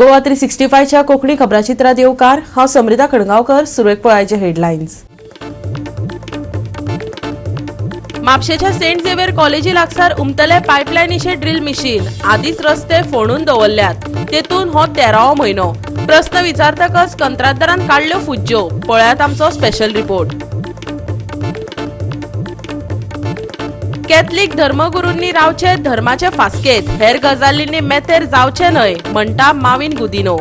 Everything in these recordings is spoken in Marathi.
गोवा 365च्या कोंकणी खबराचित्रात येवकार हांव समृता खडगांवकर. सुरवेक पळयाचे हेडलायन्स. म्हापशेच्या सेंट झेवियर कॉलेजी लागसार उमतले पायपलायनीचे ड्रिल मिशीन. आदीच रस्ते फोडून दवरल्यात. तेतून हो 13वो म्हयनो. प्रस्न विचारतकच कंत्राटदारान काडल्यो फुज्ज्यो. पळयात आमचो स्पेशल रिपोर्ट. कॅथलिक धर्मगुरूंनी रावचे धर्माचे फासकेत. हेर गजालींनी मेतेर जावचे न्हय म्हणटा माविन गुदिनो.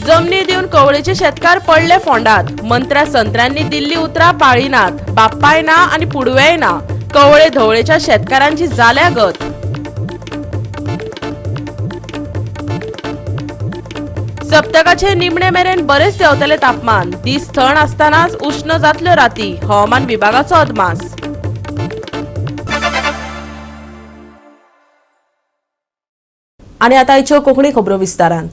जमनी दिवन कवळेचे शेतकार पडले फोंडात. मंत्र्या संत्र्यांनी दिल्ली उतरां पाळिनात. बाप्पाय ना आनी पुडवेय ना. कवळे धवळेच्या शेतकारांची जाल्या गत. सप्तकाचे निमणे मेरेन बरेच देंवतले तापमान. दीस थंड आसतनाच उष्ण जातल्यो राती. हवामान विभागाचो अदमास. आनी आतां आयच्यो कोंकणी खबरो विस्तारान.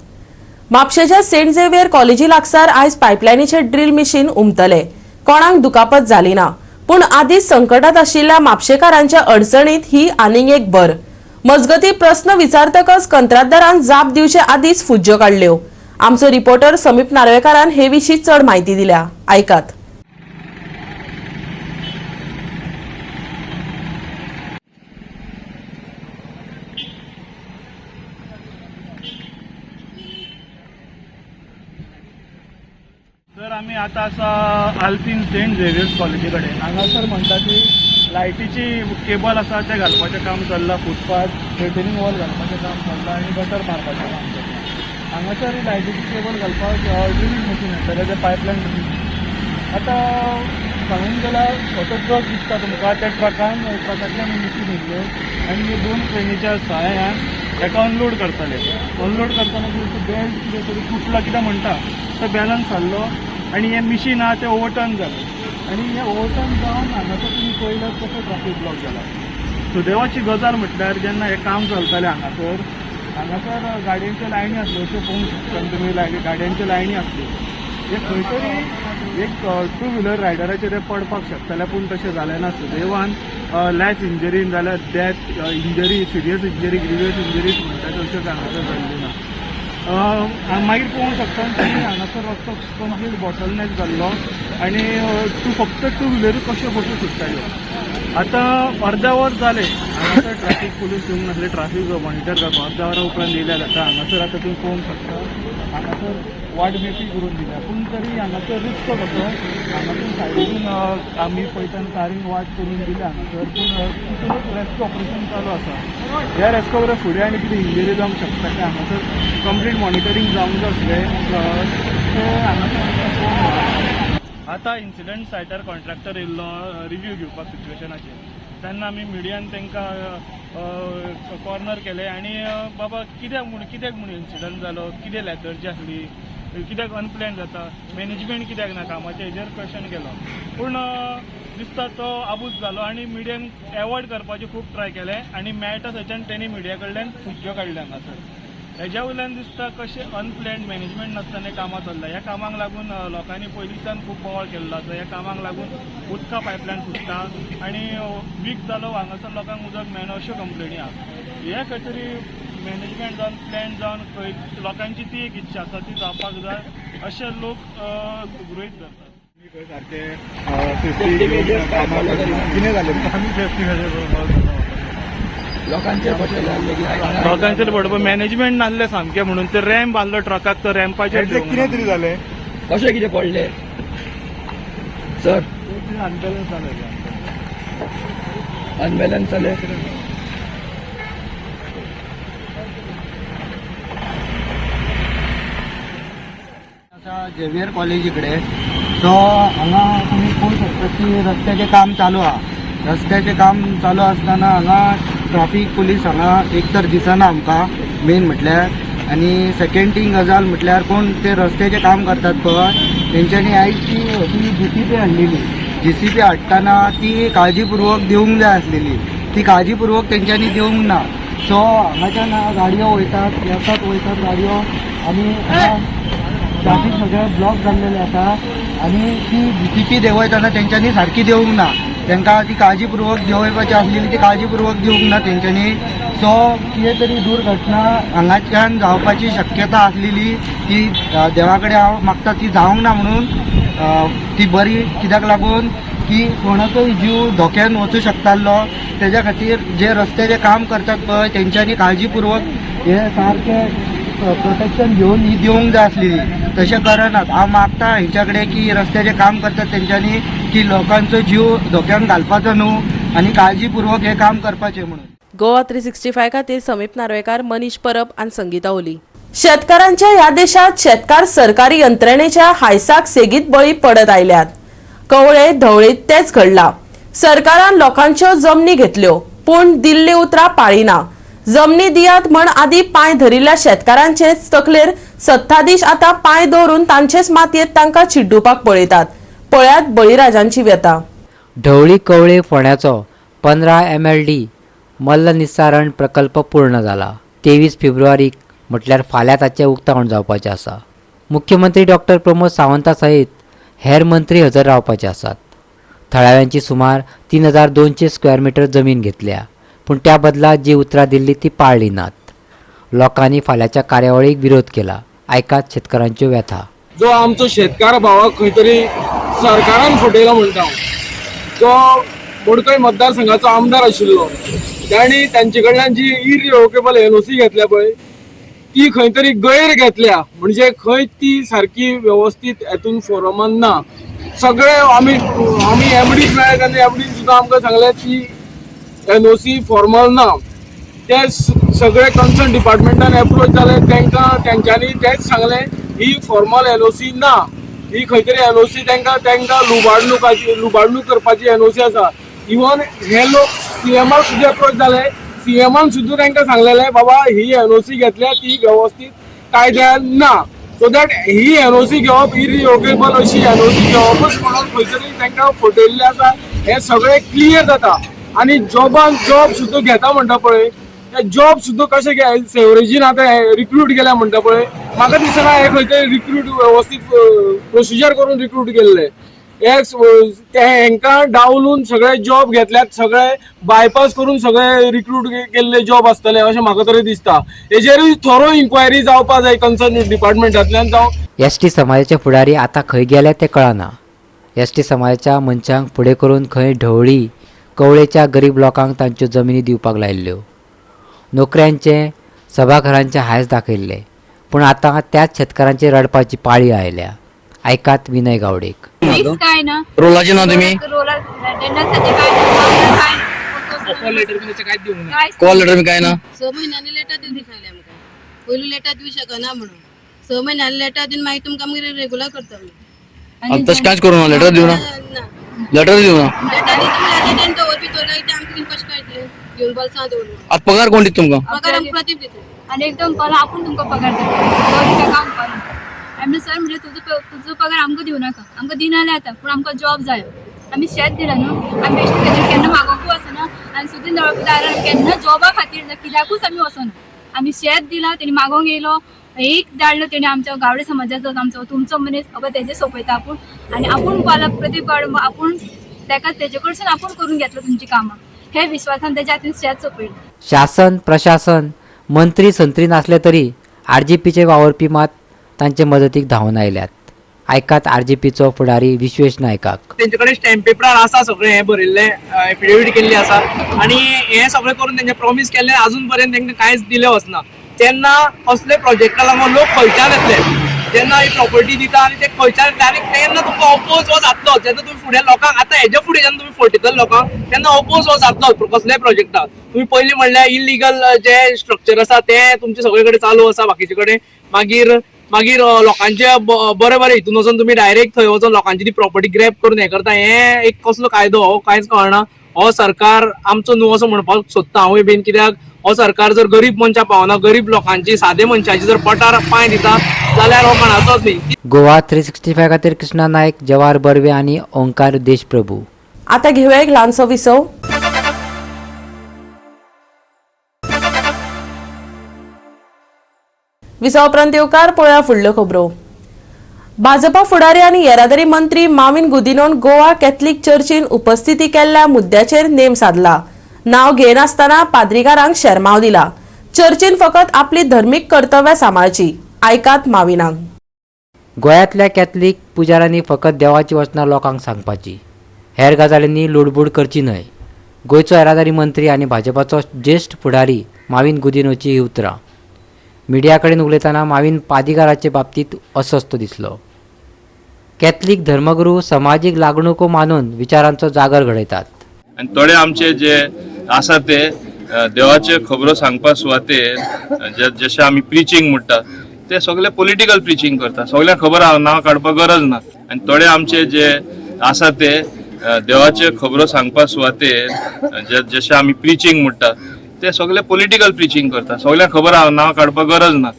म्हापशेच्या सेंट झेवियर कॉलेजी लागसार आयज पायपलायनीचे ड्रिल मिशीन उमतले. कोणाक दुखापत जाली ना. पूण आदीच संकटात आशिल्ल्या म्हापशेकारांच्या अडचणीत ही आनीक एक भर. मजगती प्रस्न विचारतकच कंत्राटदारान जाप दिवचे आदीच फुज्ज्यो काडल्यो. आमचो रिपोर्टर समीप नार्वेकारान हे विशीं चड म्हायती दिल्या. आयकात. तर आम्ही आता असा आल्तीन सेंट झेवियर्स कॉलेजी कडेन हांगासर म्हणटा की लायटीची केबल आसा ते घालपाचें काम चल्लां. फुटपाथ रिटेनिंग वॉल घालपाचें काम चल्लां आनी गटर मारपाचें काम चल्लां. हांगासर लायटीची केबल घालपाक ड्रिलिंग मशीन येतलें तें पायपलायन मशीन. आतां सांगूंक गेल्यार हो ट्रक दिसता तुमकां. त्या ट्रकांतल्यान मशीन येयल्यो आनी हे 2 ट्रेनीच्या सहाय्यान एका अनलोड करताले. अनलोड करतना बेल्ट कितें तरी तुटला कितें म्हणटा तो बॅलन्स जाल्लो आनी हें मिशीन आहा तें ओवरटर्न जालें. आनी हें ओवरटर्न जावन हांगासर तुमी पळयल्यार कसो ट्राफीक ब्लॉक जाला. सुदैवाची गजाल म्हटल्यार जेन्ना हें काम चलतालें हांगासर गाडयांच्यो लायनी आसल्यो. अश्यो पळोवंक शकता तुमी गाडयांच्यो लायनी आसल्यो. हे खंय तरी एक 2 व्हिलर रायडराचेर ते पडपाक शकताले पूण तशें जालें ना. सुदैवान लॅस इंजरीन जाल्यार death injury serious injury grievous injuries म्हणटा तश्योच हांगासर जाल्ल्यो ना. मागीर पळोवंक शकता की हांगासर रस्तो कंप्लीट बॉटलनेक जाल्लो आनी तूं फक्त 2 व्हिलरू कश्यो बश्यो सुट्टाल्यो. आतां अर्द्या वर जालें हांगासर ट्रॅफीक पुलीस येवंक नासले. ट्रॅफीक मॉनिटर करपाक अर्द्या वरा उपरांत येयल्या जाता. हांगासर आतां तुमी पळोवंक शकता हांगासर वाट मेपी करून दिल्या. पूण तरी हांगासर रिस्क कसो हांगासून सायडीन आमी पळयतना सारींग वाट करून दिल्या हांगासर. पूण रेस्क्यू ऑपरेशन चालू आसा. ह्या रेस्क्यू वरा फुडें आनी कितें इंजरी जावंक शकता की हांगासर कंप्लीट मॉनिटरींग जावंक जाय आसलें. तें हांगासर आतां इन्सिडंट सायटार कॉन्ट्रॅक्टर येयल्लो रिव्यू घेवपाक सिच्युएशनाचेर. तेन्ना आमी मिडियान तांकां कॉर्नर केलें आनी बाबा कित्याक म्हूण इन्सिडंट जालो, कितें लॅथर्जी आसली, कित्याक अनप्लॅन जाता, मॅनेजमेंट कित्याक ना कामाचें हेजेर क्वेश्चन केलो. पूण दिसता तो आबूज जालो आनी मिडियान एवॉयड करपाचें खूब ट्राय केलें आनी मेळटा थंयच्यान तेणी मिडिया कडल्यान फुज्ज्यो काडल्या हांगासर. हेज्या वयल्यान दिसता कशें अनप्लॅन्ड मॅनेजमेंट नासतना कामां चल्लां. ह्या कामाक लागून लोकांनी पयलींच्यान खूब बोवाळ केल्लो आसा. ह्या कामाक लागून उदका पायपलायन फुटता आनी वीक जालो हांगासर लोकांक उदक मेळना अश्यो कंप्लेनी आहा. हे खंय तरी मॅनेजमेंट जावन प्लॅन जावन खंय लोकांची ती एक इच्छा आसा ती जावपाक जाय अशे लोक गृहीत धरतात. सेफ्टी मेजर्स कितें जालें आमी सेफ्टी मेजर्स लोकांचेर पडपा मॅनेजमेंट नासलें सामकें म्हणून ते रॅम्प बांदलो ट्रकाक. तो रॅम्पाचेर कितें तरी जालें. कशें कितें पडलें सर? अनबॅलन्स जालें. अनबॅलन्स जालें. झेवियर कॉलेजी कडेन सो हांगा तुमी पळोवंक शकता की रस्त्याचें काम चालू आहा. रस्त्याचें काम चालू आसतना हांगा ट्राफीक पुलीस हांगा एक तर दिसना आमकां मेन म्हटल्यार. आनी सेकेंड थिंग गजाल म्हटल्यार कोण ते रस्त्याचें काम करतात पळय तेंच्यांनी आयज ती JCB हाडलेली. JCB हाडटाना ती काळजीपुर्वक दिवंक जाय आसलेली. ती काळजीपुर्वक तेंच्यांनी दिवंक ना. सो हांगाच्यान गाडयो वयतात वयतात गाडयो आनी ट्राफीक सगळें ब्लॉक जाल्लेलें आसा. आनी ती JCB देंवयतना तेंच्यांनी सारकी देवंक ना. तांकां ती काळजीपुर्वक देंवयपाची आसलेली ती काळजीपुर्वक दिवंक ना तेंच्यांनी. सो कितें तरी दुर्घटना हांगाच्यान जावपाची शक्यता आसलेली ती देवा कडेन हांव मागता ती जावंक ना म्हणून ती बरी कित्याक लागून की कोणाचोय जीव धोक्यान वचूं शकतालो तेज्या खातीर जे रस्त्याचें काम करतात पळय तेंच्यांनी काळजीपूर्वक हे सारकें प्रोटेक्शन घेवन ही दिवंक जाय आसलेली तशें करनात. हांव मागता हेंच्या कडेन की रस्त्याचें काम करतात तेंच्यांनी की लोकांचो जीव धोक्यान घालपाचो न्हू आनी काळजीपूर्वक हे काम करपाचें म्हणून. गोवा 365 खातीर समीप नार्वेकार, मनीष परब आणि संगीता ओली. शेतकऱ्यांच्या ह्या देशात शेतकार सरकारी यंत्रणेच्या हायसाक सेगीत बळी पडत आयल्यात. कवळे धवळीत तेच घडला. सरकारान लोकांच्यो जमनी घेतल्यो पूण दिल्ली उतरां पाळिना. जमनी दियात म्हण आदी पांय धरिल्ल्या शेतकारांचेच तकलेर सत्ताधीश आता पांय दवरून तांचेच मातयेत तांकां चिड्डुपाक पळयतात. पळयात बळीराजांची व्यथा. ढवळी कवळे फोंड्याचो 15 MLD मल्ल निस्सारण प्रकल्प पूर्ण जाला. 23 फेब्रुवारीक म्हटल्यार फाल्यां ताचें उक्तावण जावपाचें आसा. मुख्यमंत्री डॉक्टर प्रमोद सावंता सयत हेर मंत्री हजर रावपाचे आसात. थळाव्यांची सुमार 3200 स्क्वेअर मीटर जमीन घेतल्या पूण त्या बदलात जी उतरां दिल्ली ती पाळली नात. लोकांनी फाल्यांच्या कार्यावळीक विरोध केला. आयकात शेतकारांच्यो व्यथा. जो आमचो शेतकार भावाक खंय तरी सरकारान फटयला म्हणटा जो मडकय मतदारसंघाचो आमदार आशिल्लो तांणी तांचे कडल्यान जी इरिवोकेबल NOC घेतल्या पळय ती खंय तरी गैर घेतल्या म्हणजे खंय ती सारकी व्यवस्थीत हेतून फॉरमान ना. सगळे आमी MD मेळ्ळे तेन्ना MD सुद्दां आमकां सांगलें की NOC फॉर्मल ना. ते सगळे कन्सर्न डिपार्टमेंटान एप्रोच जाले तेंच्यांनी तेच सांगलें ही फॉर्मल NOC ना. ही खंय तरी NOC तांकां लुबाडणूक करपाची NOC आसा. इवन हे लोक CMाक सुद्दां एप्रोच जाले. CMान सुद्दां तांकां सांगलेलें बाबा ही NOC घेतल्या ती व्यवस्थीत कायद्यान ना. सो दॅट ही NOC घेवप इरिवोकेबल अशी NOC घेवपच म्हणून खंय तरी तांकां फटयल्लें आसा. हे सगळें क्लियर जाता. आनी जॉब सुद्दां घेता म्हणटा पळय ते जॉब सुद्दां कशें घे सेवरेजीन आतां रिक्रूट केल्या म्हणटा पळय म्हाका दिसना हे खंय तरी रिक्रूट व्यवस्थीत प्रोसिजर करून रिक्रूट केल्ले. हेंकां डावलून सगळे जॉब घेतल्यात सगळे बायपास करून सगळे रिक्रूट केल्ले जॉब आसतले अशें म्हाका तरी दिसता. हेजेरूय थोरो इन्क्वायरी जावपा जाय कन्सर्न डिपार्टमेंटांतल्यान जावं. ST समाजाचे फुडारी आतां खंय गेले तें कळना. ST समाजाच्या मनशांक फुडें करून खंय ढवळी कवळेच्या गरीब लोकांक तांच्यो जमिनी दिवपाक लायल्ल्यो. नोकऱ्यांचे सभाघरांचे हायस दाखयल्ले पूण आतां त्याच शेतकारांचेर रडपाची पाळी आयल्या. आयकात विनय गावडेक. काय ना रोलाचे ना तुम्ही रोलर अटेंडन्सचे काय ऑफर लेटर बी कांयच दिवंक ना. कॉल लेटर बी काय ना 6 म्हयन्यांनी लेटर दिवन दिसले आमकां. पयलू लेटर दिवं शकना म्हणून 6 म्हयन्यांनी लेटर दिवन मागीर तुमकां आमगे रेगुलर करतले. तशें कांयच करूं ना. लेटर दिवं ना. लेटर दिवं ना. लेटर दिता तेंच दवरपी दवरला ते आमकां कशें कळटलें घेवन बोल्सां दवरलो. आता पगार कोण दिता तुमकां? पगार आमकां प्रतीप दिता. आणि एकदम पगार आपण तुमका पगार देतो काम करून आम्ही सर म्हणजे तुझो पगार आमकां दिवं नाका आमकां दिनाले आता पूण आमकां जॉब जाय. आम्ही शेत दिला न्हू आमी बेश्टें केन्ना मागोंकूय वचना आनी सुद्दां दळपदारान केन्ना जॉबा खातीर कित्याकूच आमी वचना. आमी शेत दिला तेणी मागोंक येयलो एक धाडलो तेणी आमच्या गावडे समाजाचो आमचो तुमचो मनीस बाबा तेजे सोपयता आपूण आनी आपूण पालक प्रतीप गावडे आपूण तेका तेजे कडसून आपूण करून घेतलो तुमची कामां हे विश्वासान तेच्या हातीन शेत सोपयलें. शासन प्रशासन मंत्री संत्री नासले तरी RGPचे वावरपी मात तांचे मदतीक धांवन आयल्यात. आयकात RGPचो फुडारी विश्वेश नायकाक. तेंचे कडेन स्टॅम्प पेपरार आसा सगळें हें बरयल्लें एफिडेविट केल्ली आसा आनी हें सगळें करून तेंचे प्रॉमीस केल्लें आजून पर्यंत तेंकां कांयच दिलें वचना. तेन्ना असले प्रोजेक्टा लागून लोक खंयच्यान येतले जेन्ना ही प्रॉपर्टी दिता आनी ते खंयच्यान येतले आनी तेन्ना तुमकां अपोज हो जातलो. जेन्ना तुमी फुडें लोकांक आतां हेजे फुडें जेन्ना तुमी फटयतले लोकांक तेन्ना अपोज हो जातलो कसलेय प्रोजेक्टाक. तुमी पयलीं म्हणल्यार इलिगल जे स्ट्रक्चर आसा ते तुमचे सगळे कडेन चालू आसा बाकीचे कडेन मागीर लोकांचे बरे हितून वचून तुमी डायरेक्ट थंय वचून लोकांची ती प्रॉपर्टी ग्रॅब करून हें करता. हें एक कसलो कायदो हो कांयच कळना. हो सरकार आमचो न्हू असो म्हणपाक सोदता हांवूय बीन कित्याक हो सरकार जर गरीब मनशां पावना गरीब लोकांची सादे मनशांची जर पटार पांय दिता जाल्यार हो कोणाचोच न्ही. गोवा 365 खातीर कृष्णा नायक, जवाहर बर्वे आनी ओंकार देशप्रभू. आता घेऊया एक ल्हानसो विसव. विसवा उपरांत येवकार पळोवया फुडल्यो खबरो. भाजपा फुडारी आनी येरादारी मंत्री माविन गुदिनोन गोवा कॅथलीक चर्चीन उपस्थिती केल्ल्या मुद्द्याचेर नेम साधला. नाव घेनासतना पाद्रीकारांक शर्माव दिला. चर्चीन फकत आपली धर्मीक कर्तव्यां सांबाळची. आयकात माविनांक. गोंयांतल्या कॅथलीक पुजाऱ्यांनी फकत देवाची वचनां लोकांक सांगपाची, हेर गजालींनी लुडबूड करची न्हय. गोंयचो येरादारी मंत्री आनी भाजपाचो ज्येश्ठ फुडारी माविन गुदिन्होची ही उतरां. मिडिया कडेन उलयतना माविन पाद्रीकाराचे बाबतींत अस्वस्थ दिसलो. कॅथलीक धर्मगुरू समाजीक लागणुको मानून विचारांचो जागर घडयतात. आनी थोडे आमचे जे आसा ते देवाचे खबरो सांगपा सुवातेर जशें आमी प्रिचींग म्हणटा ते सगळे पॉलिटिकल प्रिचींग करता. सगळ्यांक खबर आहा नांव काडपाक गरज ना. आनी थोडे आमचे जे आसा ते देवाचे खबरो सांगपा सुवातेर जशें आमी प्रिचींग म्हणटा ते सगळे पॉलिटिकल प्रिचींग करता. सगळ्यांक खबर आहा नांव काडपाक गरज ना.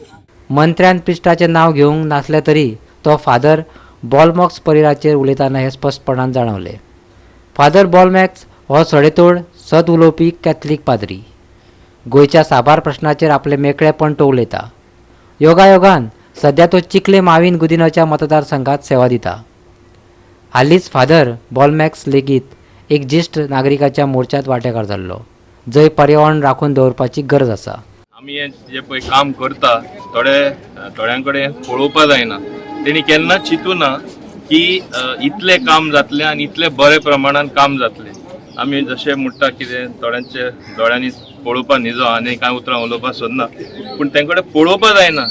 मंत्र्यान प्रिस्टाचें नांव घेवंक नासलें तरी तो फादर बॉलमॉक्स परिराचेर उलयतना हें स्पश्टपणान जाणवलें. फादर बॉलमॅक्स हो सडेतोड सत उलोवपी कॅथलीक पाद्री. गोंयच्या साबार प्रश्नाचेर आपले मेकळेपण तो उलयता. योगायोगान सध्या तो चिखले माविन गुदिन्होच्या मतदारसंघात सेवा दिता. हालींच फादर बॉलमॅक्स लेगीत एक ज्येश्ठ नागरिकाच्या मोर्चात वांटेकार जाल्लो, जंय पर्यावरण राखून दवरपाची गरज आसा. आमी हें जे पळय काम करता थोड्यां कडेन पळोवपा जायना. तेणी केन्नाच चिंतूना की इतलें काम जातलें आनी इतलें बरे प्रमाणान काम जातलें. आमी जशें म्हणटा कितें थोड्यांचे दोळ्यांनी पळोवपा न्हिजो आनी कांय उतरां उलोवपाक सोदना, पूण तेंचे कडेन पळोवपा जायना.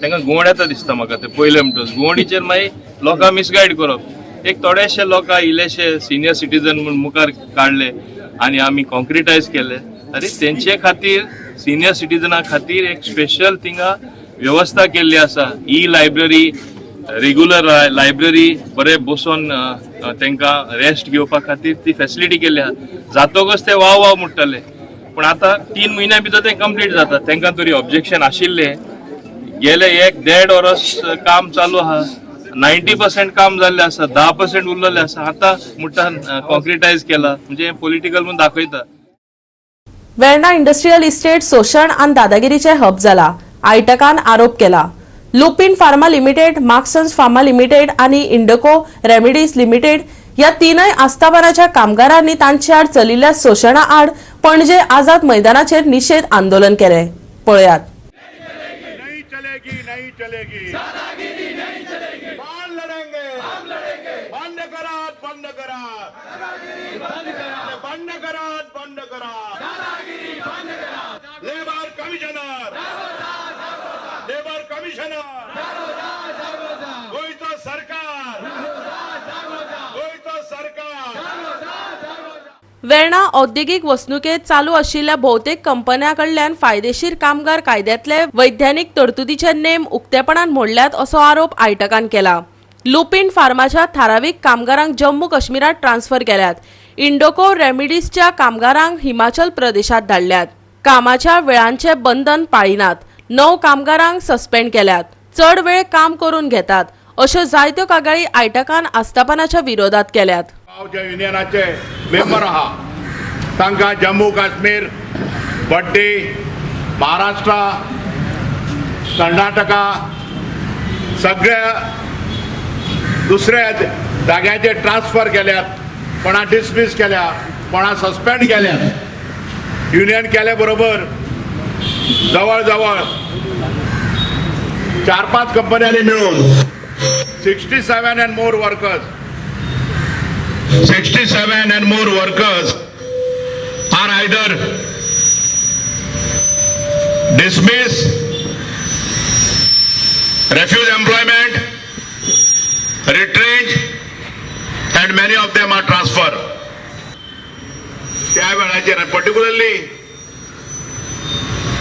तांकां गुवण येता दिसता म्हाका ते पयले म्हणटच. गुवणीचेर मागीर लोकांक मिसगायड करप. एक थोडेशे लोकां इल्लेशे सिनियर सिटीजन म्हूण मुखार काडले आनी आमी कॉन्क्रिटायज केले. अरे तेंचे खातीर सिनियर सिटीजना खातीर एक स्पेशल थिंगा वेवस्था केल्ली आसा. ई लायब्ररी, रेग्युलर लायब्ररी, बरे बसून तांकां रेस्ट घेवपा खातीर ती फॅसिलिटी केल्ली आसा. जातकच ते वाव वाव म्हणटले. पूण आतां 3 म्हयन्या भितर तें कंप्लीट जाता. तांकां तरी ऑब्जेक्शन आशिल्ले. गेले 1-1.5 वर्स काम चालू आहा. 90% काम जाल्लें आसा, 10% उरलेलें आसा. आतां म्हणटा कॉन्क्रिटायज केला म्हणजे पॉलिटिकल म्हणून दाखयता. वेर्णा इंडस्ट्रियल इस्टेट शोषण आनी दादागिरीचे हब जाला. आयटकान आरोप केला. Lupin pharma limited, Marksans pharma limited आणि इंडको रेमेडीज लिमिटेड या तीनय आस्थापनाच्या कामगारांनी तांचे आड चलिल्ल्या शोषणा आड पणजे आझाद मैदानाचेर निषेध आंदोलन केले. पळयात. नहीं चलेगी, नहीं चलेगी, दादागिरी नहीं चलेगी, हम लड़ेंगे, बंद करा, बंद करा, दादागिरी बंद करा, बंद करा, बंद करा, दादागिरी बंद करा, लेबर कमिशनर, लेबर कमिशनर, गोयचो सरकार, गोयचो सरकार. वेर्णा औद्योगिक वसणुकेत चालू आशिल्ल्या भोवतेक कंपन्यांकडल्यान फायदेशीर कामगार कायद्यातले वैधानिक तरतुदीचे नेम उक्तेपणान मोडल्यात असो आरोप आयटकान केला. लुपिन फार्माच्या थारावीक कामगारांक जम्मू काश्मीरात ट्रान्स्फर केल्यात. इंडोको रेमेडीजच्या कामगारांक हिमाचल प्रदेशात धाडल्यात. कामाच्या वेळांचे बंधन पाळिनात. 9 कामगारांक सस्पेंड केल्यात. चड वेळ काम करून घेतात अश्यो जायत्यो कागाळी आयटकान आस्थापनाच्या विरोधात केल्यात. युनियनाचे मेंबर आहात तांकां जम्मू काश्मीर, बड्डी, महाराष्ट्र, कर्नाटका सगळ्या दुसऱ्या जाग्याचेर ट्रान्सफर केल्यात. कोणा डिसमीस केल्या, कोणा सस्पेंड केल्यात. युनियन केले बरोबर जवळ जवळ 4-5 कंपन्यांनी मिळून 67 and more workers, 67 and more workers are either dismissed, refuse employment, retrenched, and many of them are transferred. त्या वेळाचेर पर्टिक्युलरली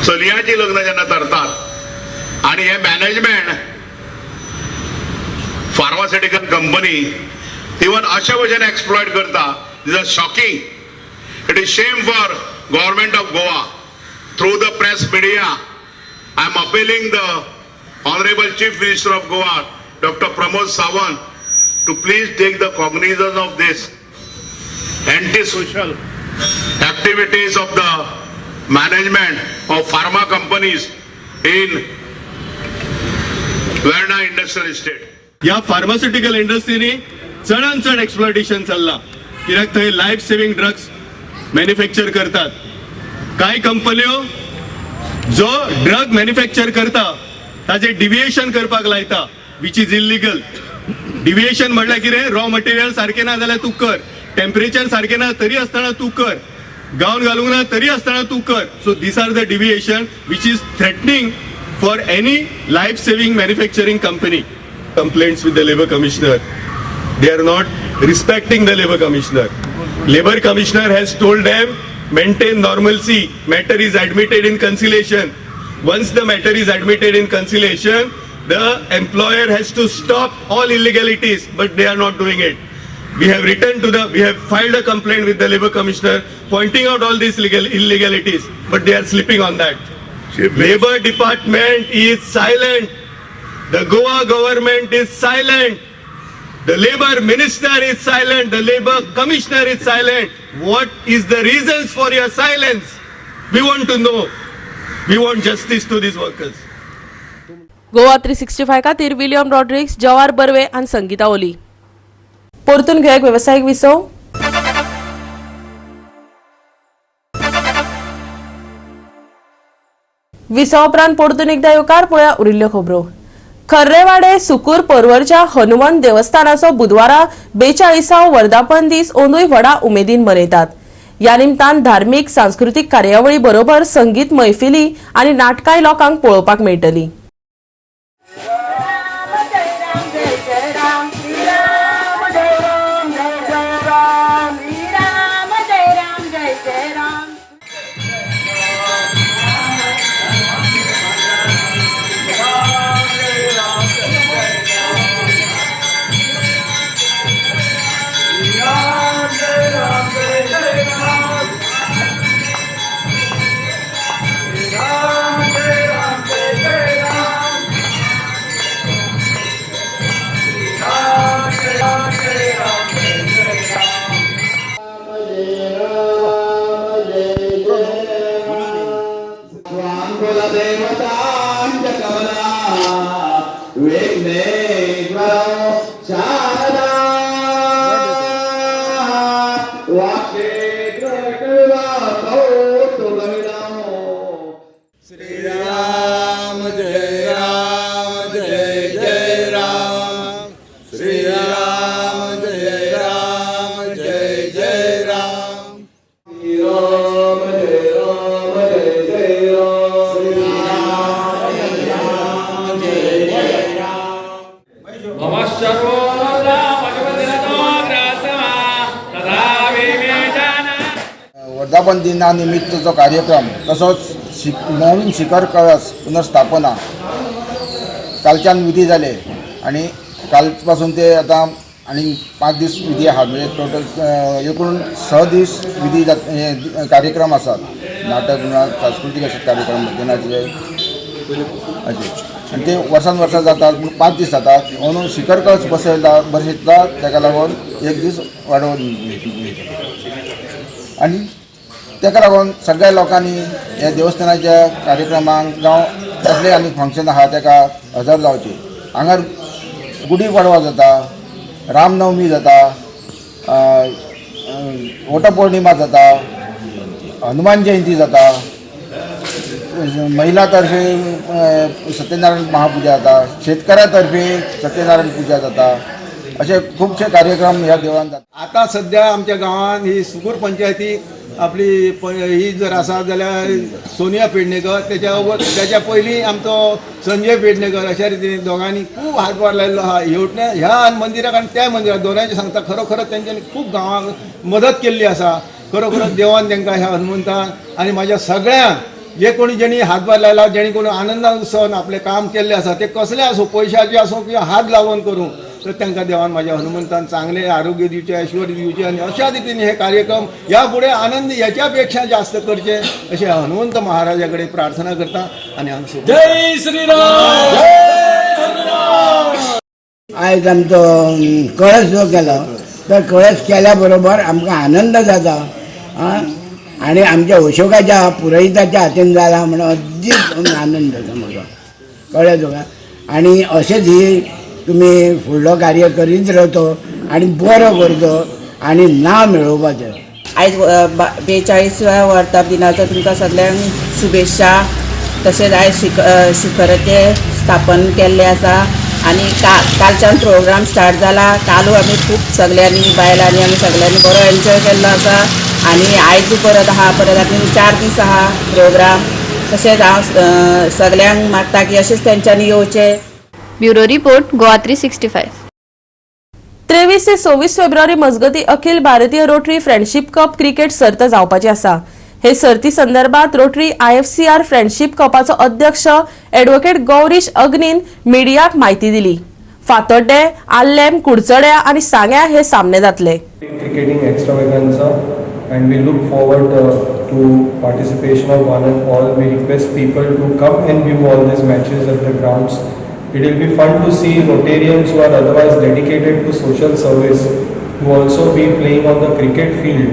चलयांची लग्न जेन्ना धरतात आणि हे मॅनेजमेंट फार्मास्युटिकल कंपनी इवन अशा भशेन एक्सप्लॉयट करता. This is shocking. It is shame for government of Goa. Through the press media I am appealing the honourable chief minister of Goa doctor Pramod Sawant to please take the cognizance of this anti-social activities of the management of pharma companies in Verna Industrial Estate. या फार्मास्युटिकल इंडस्ट्रीनी चडांत चड एक्सप्लॉयटेशन चल्लां. कित्याक थंय लायफ सेविंग ड्रग्स मॅन्युफॅक्चर करतात. कांय कंपन्यो जो ड्रग मॅन्युफॅक्चर करता ताजे डिविएशन करपाक लायता, विच इज इल्लिगल. डिविएशन म्हटल्यार कितें, रॉ मटेरियल सारकें ना जाल्यार तूं कर, टेम्परेचर सारकें ना तरी आसतना तूं कर, गावन घालूंक ना तरी आसतना तूं कर. So these are the deviation which is threatening for any life saving manufacturing company. Complaints with the Labour Commissioner. They are not respecting the Labour Commissioner. Labour Commissioner has told them, maintain normalcy. Matter is admitted in conciliation. Once the matter is admitted in conciliation, the employer has to stop all illegalities, but they are not doing it. We have filed a complaint with the Labour Commissioner pointing out all these illegalities, but they are sleeping on that. Labour Department is silent. The Goa government is silent. The Labour Minister is silent. The Labour Commissioner is silent. What is the reasons for your silence? We want to know. We want justice to these workers. Goa 365 खातीर विलियम रॉड्रिक्स, जवार बर्वे आनी संगीता ओली. परतून घेऊया एक वेवसायीक विसव. विसव उपरांत परतून एकदा येवकार पळोवया उरिल्ल्यो खबरो. खर्रेवाडे सुकूर पर्वरच्या हनुमान देवस्थानाचो बुधवारा 42वा वर्धापन दीस अंदूय व्हडा उमेदीन मनयतात. ह्या निमतान धार्मीक सांस्कृतीक कार्यावळी बरोबर संगीत मैफिली आनी नाटकांय लोकांक पळोवपाक मेळटली. वर्धापन दिनानिमित्तचो कार्यक्रम तसोच नवीन शिखर कळस पुनर्स्थापना कालच्यान विधी जाले आणि कालपासून ते आता आणि 5 दीस विधी आहात, म्हणजे टोटल एकूण 6 दीस विधी कार्यक्रम आसात. नाटक सांस्कृतिक असे कार्यक्रम दिनाचे असे आणि ते वर्सान वर्सा जातात, 5 दीस जातात. म्हणून शिखर कळस बसयता ताका लागून 1 दीस वाडोवन आणि ताका लागून सगळ्या लोकांनी ह्या देवस्थानाच्या कार्यक्रमांक जावं कसले आनी फंक्शन आहा ताका हजर जावचे. हांगा गुडी पाडवा जाता, रामनवमी जाता, वटपौर्णिमा जाता, हनुमान जयंती जाता, महिला तर्फे सत्यनारायण महापूजा जाता, शेतकऱ्या तर्फे सत्यनारायण पूजा जाता. असे खूपशे कार्यक्रम ह्या देवळान जातात. आता सध्या आमच्या गांवांत ही सुगूर पंचायती आपली ही जर आसा जाल्यार सोनिया पेडणेकर, त्याच्या पयलीं आमचो संजय पेडणेकर, अशा रितीन दोगांनी खूब हातभार लायिल्लो आहा. ह्या मंदिराक आनी त्या मंदिराक दोनांचे सांगता खरोखरच तेंच्यांनी खूब गांवांक मदत केल्ली आसा. खरोखरच देवान तांकां ह्या हनुमंतान आनी म्हाज्या सगळ्यांक जे कोणी जेणी हातभार लायला, जेणी कोणी आनंदान उत्सवान आपलें काम केल्लें आसा, ते कसले आसूं, पयशाचे आसूं किंवा हात लावून करूं, तर तांकां देवान म्हाज्या हनुमंतान चांगले आरोग्य दिवचे, ऐश्वर्य दिवचे आणि अशा रितीने हे कार्यक्रम यापुढे आनंद याच्यापेक्षा जास्त करचे असे हनुमंत महाराजाकडे प्रार्थना करता. आणि जय श्रीराम. आयज आमचो कळस जो केलो, तर कळस केल्या बरोबर आमकां आनंद जाता. आणि आमच्या अशोकाच्या पुरोहिताच्या हातीन जाला म्हणून अगदीच आनंद जाता म्हाका. कळ्ळें तुका. आणि अशेंच ही तुम्ही फुडलो कार्य करीत रावतो आणि बरो करतो आणि नांव मेळोवपाचें. आयज 42व्या वर्धाप दिनाच्यो तुमकां सगळ्यांक शुभेच्छा. तशेंच आयज शिखराचें स्थापन केल्लें आसा आनी कालच्यान प्रोग्राम स्टार्ट जाला. कालू आमी खूब सगळ्यांनी बायलांनी आमी सगळ्यांनी बरो एन्जॉय केल्लो आसा आनी आयज परत आहा, परत आतां 4 दीस आहा प्रोग्राम. तशेंच हांव सगळ्यांक मागता की अशेंच तेंच्यांनी येवचें. Bureau report Goa 365. 23 ते 26 फेब्रुवारी मजगती Akhil Bharatiya rotary friendship cup cricket सर्त जावपाची आसा. हे सर्ती संदर्भात रोटरी IFCR फ्रेंडशिप कपाचो अध्यक्ष एडवोकेट गौरीश अग्नीन मिडियाक म्हायती दिली. फातोड्डे, आल्लेम, कुडचड्या आनी सांग्या हे सामने जातले. cricketing extravaganza and we look forward to participation of one and all. We request people to come and view all these matches at the grounds. It will be fun to see Rotarians who are otherwise dedicated to social service who also be playing on the cricket field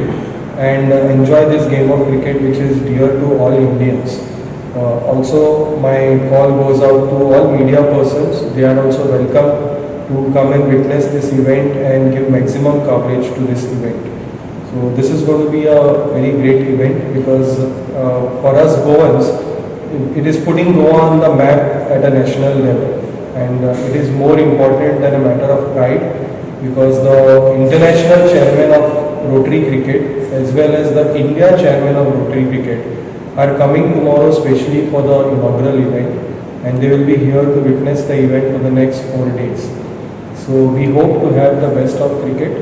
and enjoy this game of cricket which is dear to all Indians. Also my call goes out to all media persons. They are also welcome to come and witness this event and give maximum coverage to this event. So this is going to be a very great event because for us Goans, it is putting Goa on the map at a national level, and it is more important than a matter of pride because the international chairman of Rotary Cricket as well as the India chairman of Rotary Cricket are coming tomorrow specially for the inaugural event, and they will be here to witness the event for the next 4 days. So we hope to have the best of cricket,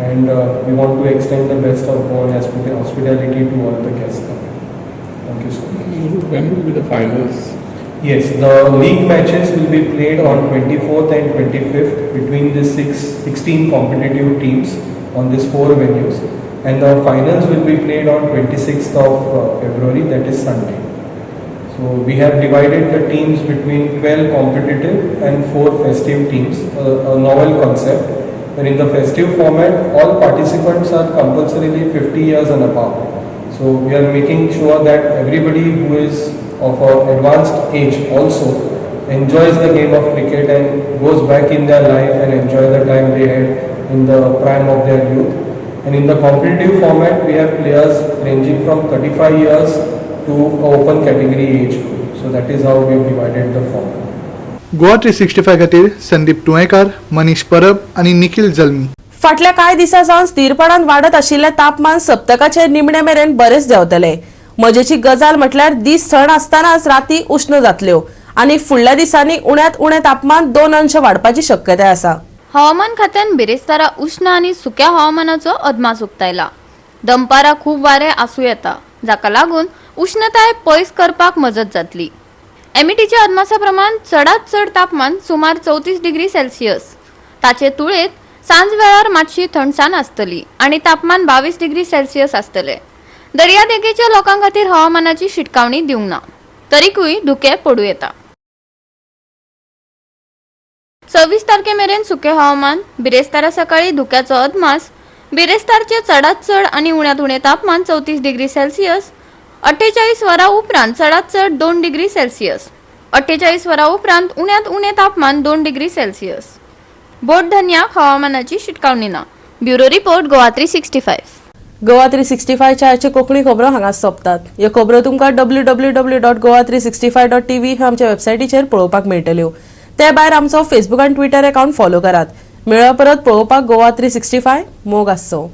and we want to extend the best of Goan hospitality to all the guests. Thank you so much. When will be the finals? Yes, the league matches will be played on 24th and 25th between the 16 competitive teams on these 4 venues, and the finals will be played on 26th of February, that is Sunday. So we have divided the teams between 12 competitive and 4 festive teams, a novel concept. And in the festive format, all participants are compulsorily 50 years and above. So we are making sure that everybody who is of an advanced age also enjoys the game of cricket and goes back in their life and enjoy the time they had in the prime of their youth. And in the competitive format, we have players ranging from 35 years to open category age group. So that is how we have divided the format. Goa 365 खातीर संदीप तुळेकार, मनीष परब आनी निखिल जल्मी. फाटल्या कांय दिसांसावन स्थिरपणान वाडत आशिल्लें तापमान सप्तकाचे निमणे मेरेन बरेच देंवतले. मजेची गजाल म्हटल्यार दीस थंड आसतनाच राती उश्ण जातल्यो आनी फुडल्या दिसांनी उण्यांत उणें तापमान 2 अंश वाडपाची शक्यताय आसा. हवामान खात्यान बिरेस्तारा उष्ण आनी सुक्या हवामानाचो अदमास उक्तायला. दनपारां खूब वारें आसूं येता, जाका लागून उष्णताय पयस करपाक मजत जातली. एमिटीच्या अदमासा प्रमाण चडांत चड तापमान सुमार 34 डिग्री सेल्सियस. ताचे तुळेत सांज वेळार मातशी थंडसाण आसतली आनी तापमान 22 डिग्री सेल्सियस आसतले. दर्यादेगेच्या लोकां खातीर हवामानाची शिटकावणी दिवंक ना, तरीकूय धुकें पडूं येता. 26 तारखेमेरेन सुके हवामान. बिरेस्तारा सकाळी धुक्याचो अदमास. बिरेस्तारचे चडांत चड आनी उण्यांत उणें तापमान 34 डिग्री सेल्सियस. 48 वरां उपरांत चडांत चड 2 डिग्री सेल्सियस. 48 वरां उपरांत उण्यांत उणें तापमान 2 डिग्री सेल्सियस. बोट धन्याक हवामानाची शिटकावणी ना. Bureau report Goa 365. गोवा 365 च्या आयचे कोंकणी खबरो हांगाच सोंपतात. ह्यो खबरो तुमकां www.goa365.tv ह्या आमच्या वेबसायटीचेर पळोवपाक मेळटल्यो. ते भायर आमचो फेसबूक आनी ट्विटर अकाउंट फॉलो करात. मेळ्या परत पळोवपाक गोवा 365 मोग आसचो.